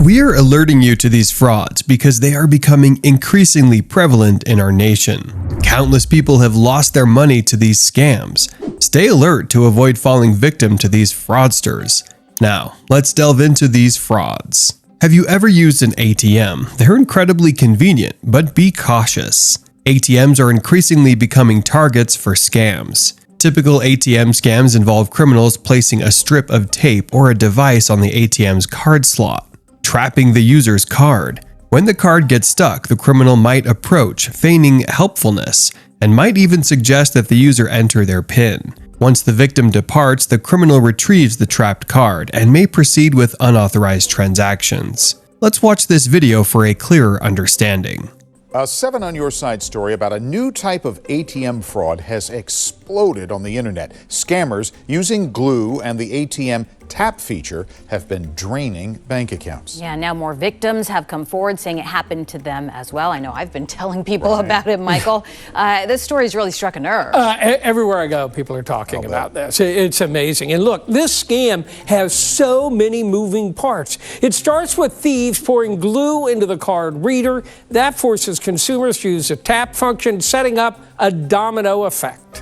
We're alerting you to these frauds because they are becoming increasingly prevalent in our nation. Countless people have lost their money to these scams. Stay alert to avoid falling victim to these fraudsters. Now, let's delve into these frauds. Have you ever used an ATM? They're incredibly convenient, but be cautious. ATMs are increasingly becoming targets for scams. Typical ATM scams involve criminals placing a strip of tape or a device on the ATM's card slot, trapping the user's card. When the card gets stuck, the criminal might approach, feigning helpfulness, and might even suggest that the user enter their PIN. Once the victim departs, the criminal retrieves the trapped card and may proceed with unauthorized transactions. Let's watch this video for a clearer understanding. A 7 on Your Side story about a new type of ATM fraud has exploded on the internet. Scammers using glue and the ATM tap feature have been draining bank accounts. Yeah, now more victims have come forward saying it happened to them as well. I know I've been telling people about it, Michael. This story's really struck a nerve. Everywhere I go, people are talking about this. It's amazing. And look, this scam has so many moving parts. It starts with thieves pouring glue into the card reader. That forces consumers to use a tap function, setting up a domino effect.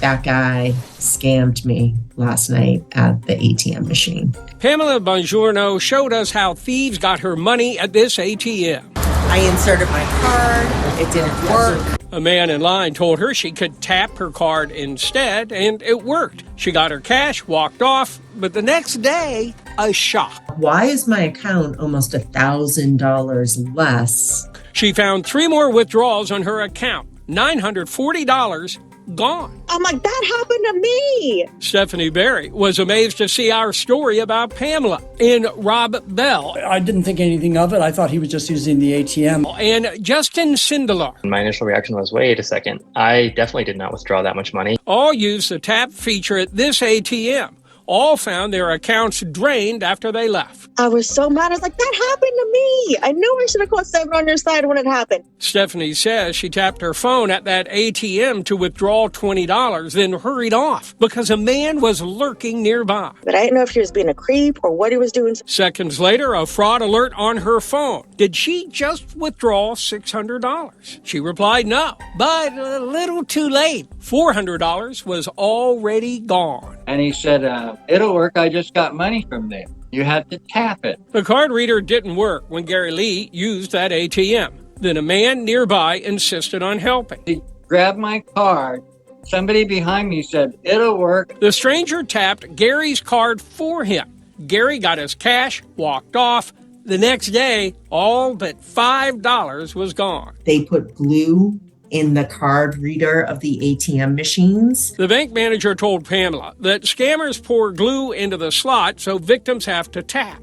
That guy scammed me last night at the ATM machine. Pamela Bongiorno showed us how thieves got her money at this ATM. I inserted my card, it didn't work. A man in line told her she could tap her card instead, and it worked. She got her cash, walked off, but the next day, a shock. Why is my account almost $1,000 less? She found 3 more withdrawals on her account, $940 gone. I'm like, that happened to me. Stephanie Berry was amazed to see our story about Pamela and Rob Bell. I didn't think anything of it. I thought he was just using the ATM. And Justin Sindelar. My initial reaction was, wait a second. I definitely did not withdraw that much money. All used the tap feature at this ATM. All found their accounts drained after they left. I was so mad. I was like, that happened to me. I knew I should have called 7 on Your Side when it happened. Stephanie says she tapped her phone at that ATM to withdraw $20, then hurried off because a man was lurking nearby. But I didn't know if he was being a creep or what he was doing. Seconds later, a fraud alert on her phone. Did she just withdraw $600? She replied no, but a little too late. $400 was already gone. And he said, it'll work. I just got money from there. You have to tap it. The card reader didn't work when Gary Lee used that ATM. Then a man nearby insisted on helping. He grabbed my card. Somebody behind me said, it'll work. The stranger tapped Gary's card for him. Gary got his cash, walked off. The next day, all but $5 was gone. They put glue in the card reader of the ATM machines. The bank manager told Pamela that scammers pour glue into the slot so victims have to tap.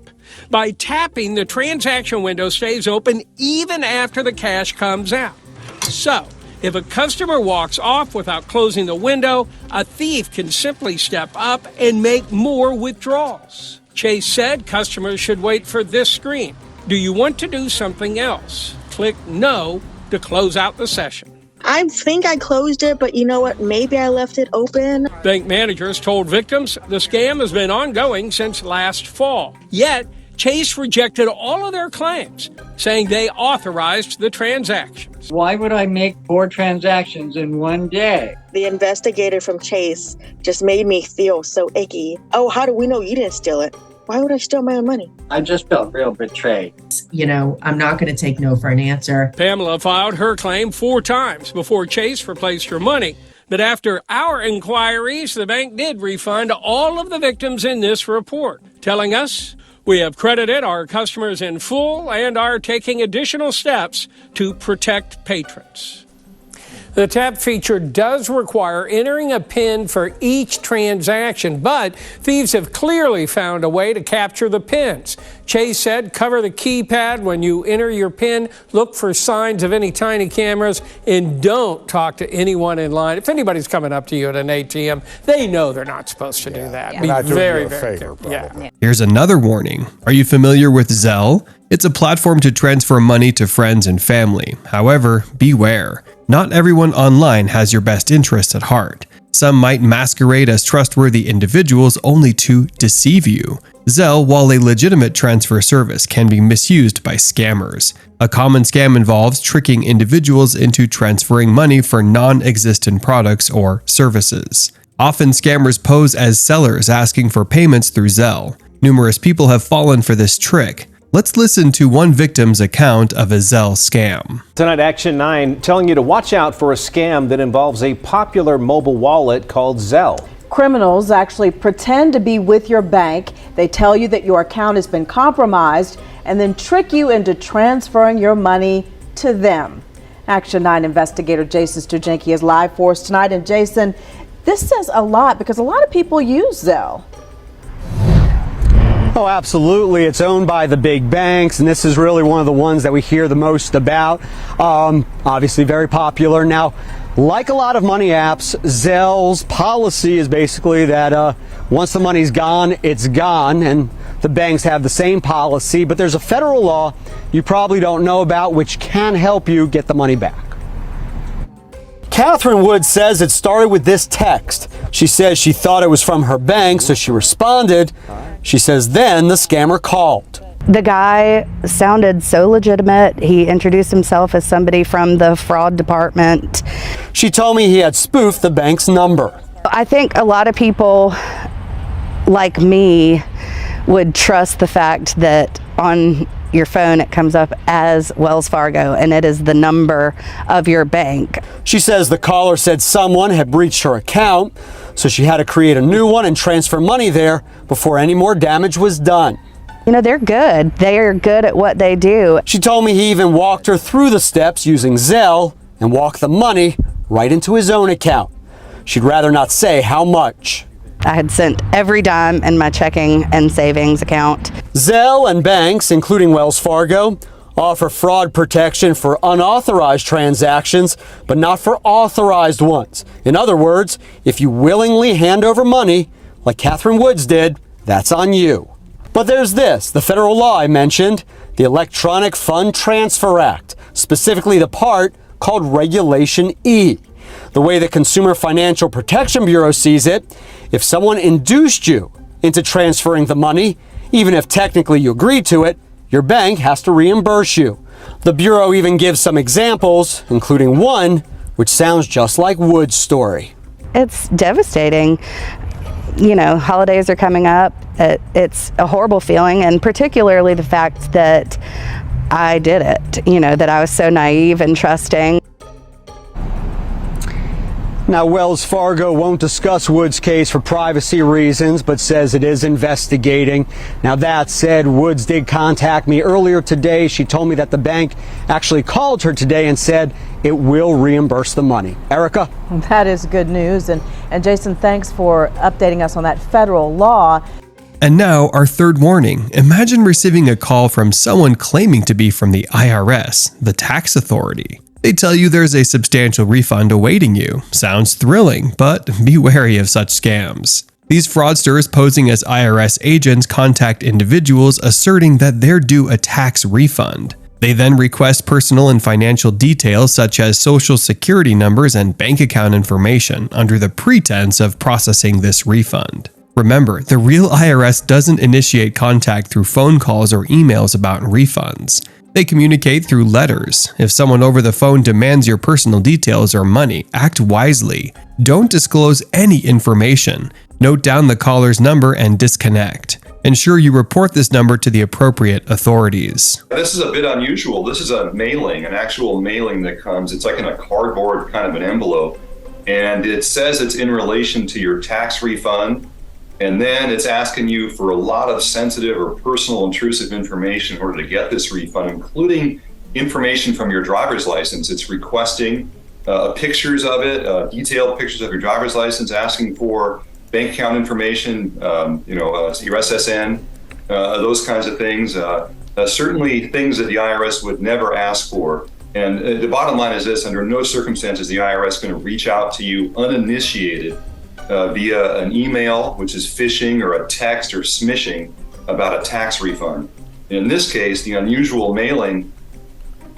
By tapping, the transaction window stays open even after the cash comes out. So, if a customer walks off without closing the window, a thief can simply step up and make more withdrawals. Chase said customers should wait for this screen. Do you want to do something else? Click No to close out the session. I think I closed it, but you know what? Maybe I left it open. Bank managers told victims the scam has been ongoing since last fall. Yet, Chase rejected all of their claims, saying they authorized the transactions. Why would I make 4 transactions in one day? The investigator from Chase just made me feel so icky. Oh, how do we know you didn't steal it? Why would I steal my own money? I just felt real betrayed. You know, I'm not going to take no for an answer. Pamela filed her claim 4 times before Chase replaced her money. But after our inquiries, the bank did refund all of the victims in this report, telling us we have credited our customers in full and are taking additional steps to protect patrons. The tap feature does require entering a PIN for each transaction, but thieves have clearly found a way to capture the PINs. Chase said cover the keypad when you enter your PIN, look for signs of any tiny cameras, and don't talk to anyone in line. If anybody's coming up to you at an ATM, they know they're not supposed to do that. Yeah. Be Not doing very, you a very favor, careful. Yeah. Here's another warning. Are you familiar with Zelle? It's a platform to transfer money to friends and family. However, beware. Not everyone online has your best interest at heart. Some might masquerade as trustworthy individuals only to deceive you. Zelle, while a legitimate transfer service, can be misused by scammers. A common scam involves tricking individuals into transferring money for non-existent products or services. Often scammers pose as sellers asking for payments through Zelle. Numerous people have fallen for this trick. Let's listen to one victim's account of a Zelle scam. Tonight, Action 9 telling you to watch out for a scam that involves a popular mobile wallet called Zelle. Criminals actually pretend to be with your bank. They tell you that your account has been compromised and then trick you into transferring your money to them. Action 9 investigator Jason Stujenki is live for us tonight. And Jason, this says a lot because a lot of people use Zelle. Oh, absolutely. It's owned by the big banks, and this is really one of the ones that we hear the most about. Obviously very popular. Now, like a lot of money apps, Zelle's policy is basically that once the money's gone, it's gone, and the banks have the same policy. But there's a federal law you probably don't know about which can help you get the money back. Catherine Wood says it started with this text. She says she thought it was from her bank, so she responded. She says then the scammer called. The guy sounded so legitimate. He introduced himself as somebody from the fraud department. She told me he had spoofed the bank's number. I think a lot of people like me would trust the fact that on your phone it comes up as Wells Fargo and it is the number of your bank. She says the caller said someone had breached her account, so she had to create a new one and transfer money there before any more damage was done. You know, they're good. They are good at what they do. She told me he even walked her through the steps using Zelle and walked the money right into his own account. She'd rather not say how much. I had sent every dime in my checking and savings account. Zelle and banks, including Wells Fargo, offer fraud protection for unauthorized transactions, but not for authorized ones. In other words, if you willingly hand over money, like Catherine Woods did, that's on you. But there's this, the federal law I mentioned, the Electronic Fund Transfer Act, specifically the part called Regulation E. The way the Consumer Financial Protection Bureau sees it, if someone induced you into transferring the money, even if technically you agreed to it, your bank has to reimburse you. The Bureau even gives some examples, including one which sounds just like Wood's story. It's devastating. You know, holidays are coming up. It's a horrible feeling, and particularly the fact that I did it, you know, that I was so naive and trusting. Now, Wells Fargo won't discuss Woods' case for privacy reasons, but says it is investigating. Now, that said, Woods did contact me earlier today. She told me that the bank actually called her today and said it will reimburse the money. Erica? That is good news. And Jason, thanks for updating us on that federal law. And now, our third warning. Imagine receiving a call from someone claiming to be from the IRS, the tax authority. They tell you there's a substantial refund awaiting you. Sounds thrilling, but be wary of such scams. These fraudsters posing as IRS agents contact individuals asserting that they're due a tax refund. They then request personal and financial details such as social security numbers and bank account information under the pretense of processing this refund. Remember, the real IRS doesn't initiate contact through phone calls or emails about refunds. They communicate through letters. If someone over the phone demands your personal details or money, act wisely. Don't disclose any information. Note down the caller's number and disconnect. Ensure you report this number to the appropriate authorities. This is a bit unusual. This is a mailing, an actual mailing that comes. It's like in a cardboard kind of an envelope. And it says it's in relation to your tax refund. And then it's asking you for a lot of sensitive or personal intrusive information in order to get this refund, including information from your driver's license. It's requesting pictures of it, detailed pictures of your driver's license, asking for bank account information, your SSN, those kinds of things. Certainly things that the IRS would never ask for. And the bottom line is this: under no circumstances is the IRS going to reach out to you uninitiated via an email, which is phishing, or a text or smishing about a tax refund. In this case, the unusual mailing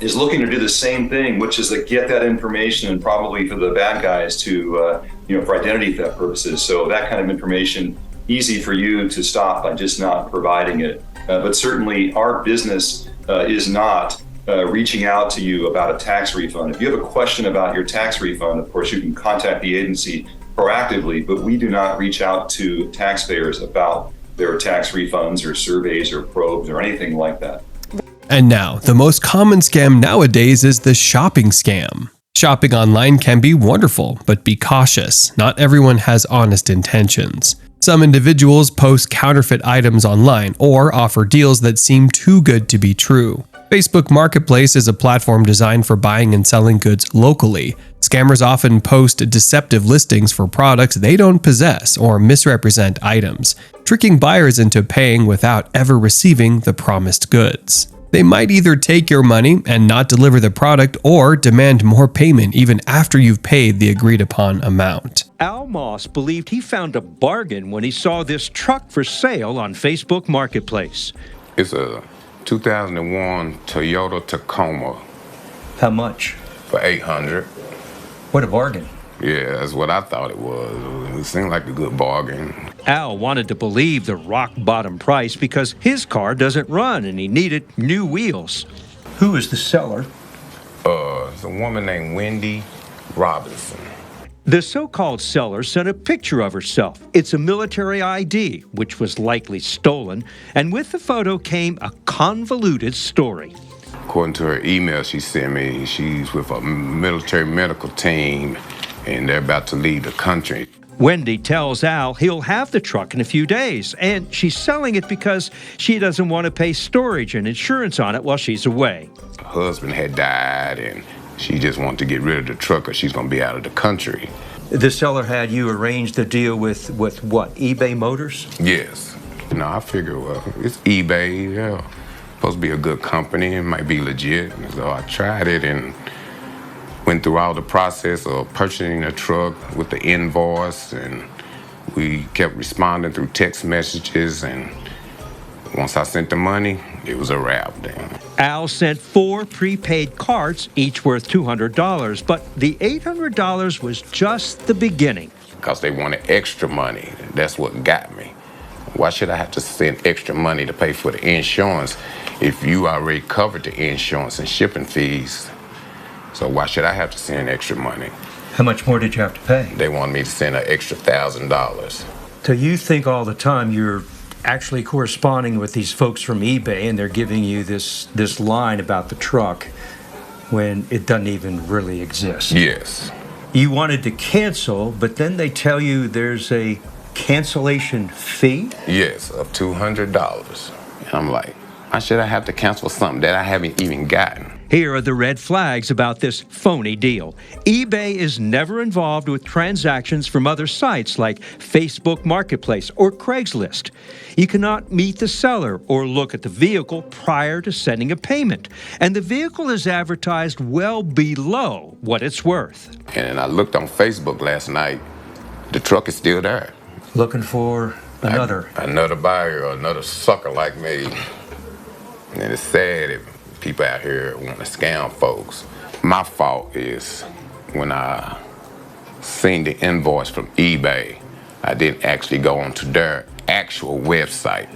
is looking to do the same thing, which is to get that information, and probably for the bad guys to, for identity theft purposes. So that kind of information easy for you to stop by just not providing it. But certainly our business is not reaching out to you about a tax refund. If you have a question about your tax refund, of course, you can contact the agency proactively, but we do not reach out to taxpayers about their tax refunds or surveys or probes or anything like that. And now, the most common scam nowadays is the shopping scam. Shopping online can be wonderful, but be cautious. Not everyone has honest intentions. Some individuals post counterfeit items online or offer deals that seem too good to be true. Facebook Marketplace is a platform designed for buying and selling goods locally. Scammers often post deceptive listings for products they don't possess or misrepresent items, tricking buyers into paying without ever receiving the promised goods. They might either take your money and not deliver the product or demand more payment even after you've paid the agreed upon amount. Al Moss believed he found a bargain when he saw this truck for sale on Facebook Marketplace. It's a 2001 Toyota Tacoma. How much? For $800. What a bargain. Yeah, that's what I thought it was. It seemed like a good bargain. Al wanted to believe the rock bottom price because his car doesn't run and he needed new wheels. Who is the seller? It's a woman named Wendy Robinson. The so-called seller sent a picture of herself. It's a military ID, which was likely stolen, and with the photo came a convoluted story. According to her email she sent me, she's with a military medical team, and they're about to leave the country. Wendy tells Al he'll have the truck in a few days, and she's selling it because she doesn't want to pay storage and insurance on it while she's away. Her husband had died, and she just wanted to get rid of the truck or she's going to be out of the country. The seller had you arrange the deal with what, eBay Motors? Yes. No, I figure, well, it's eBay, yeah. Supposed to be a good company, it might be legit. So I tried it and went through all the process of purchasing the truck with the invoice, and we kept responding through text messages, and once I sent the money, it was a wrap then. Al sent 4 prepaid cards, each worth $200, but the $800 was just the beginning. Because they wanted extra money. That's what got me. Why should I have to send extra money to pay for the insurance if you already covered the insurance and shipping fees? So why should I have to send extra money? How much more did you have to pay? They wanted me to send an extra $1,000. So you think all the time you're actually corresponding with these folks from eBay and they're giving you this line about the truck when it doesn't even really exist? Yes. You wanted to cancel, but then they tell you there's a cancellation fee? Yes, of $200. And I'm like, why should I have to cancel something that I haven't even gotten? Here are the red flags about this phony deal. eBay is never involved with transactions from other sites like Facebook Marketplace or Craigslist. You cannot meet the seller or look at the vehicle prior to sending a payment. And the vehicle is advertised well below what it's worth. And I looked on Facebook last night. The truck is still there. Looking for another buyer or another sucker like me. And it's sad if people out here want to scam folks. My fault is when I seen the invoice from eBay, I didn't actually go onto their actual website.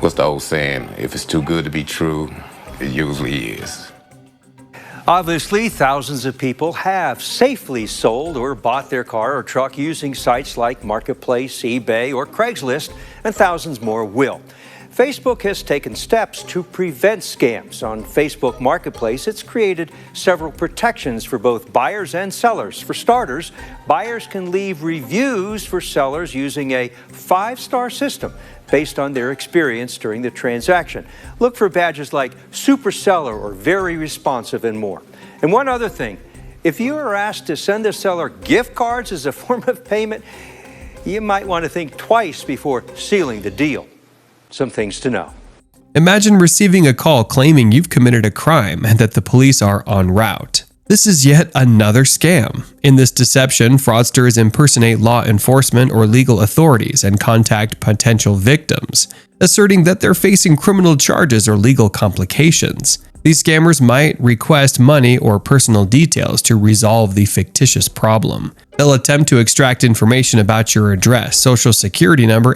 What's the old saying? If it's too good to be true, it usually is. Obviously, thousands of people have safely sold or bought their car or truck using sites like Marketplace, eBay, or Craigslist, and thousands more will. Facebook has taken steps to prevent scams. On Facebook Marketplace, it's created several protections for both buyers and sellers. For starters, buyers can leave reviews for sellers using a 5-star system based on their experience during the transaction. Look for badges like Super Seller or Very Responsive and more. And one other thing, if you are asked to send the seller gift cards as a form of payment, you might want to think twice before sealing the deal. Some things to know. Imagine receiving a call claiming you've committed a crime and that the police are en route. This is yet another scam. In this deception, fraudsters impersonate law enforcement or legal authorities and contact potential victims, asserting that they're facing criminal charges or legal complications. These scammers might request money or personal details to resolve the fictitious problem. They'll attempt to extract information about your address, social security number,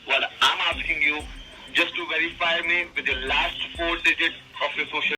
Well, I'm asking you just to verify me with the last 4 digits of your social.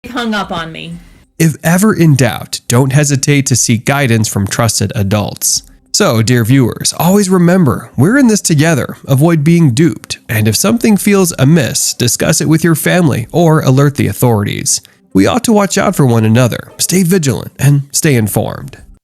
Hung up on me. If ever in doubt, don't hesitate to seek guidance from trusted adults. So, dear viewers, always remember, we're in this together. Avoid being duped, and if something feels amiss, discuss it with your family or alert the authorities. We ought to watch out for one another, stay vigilant, and stay informed.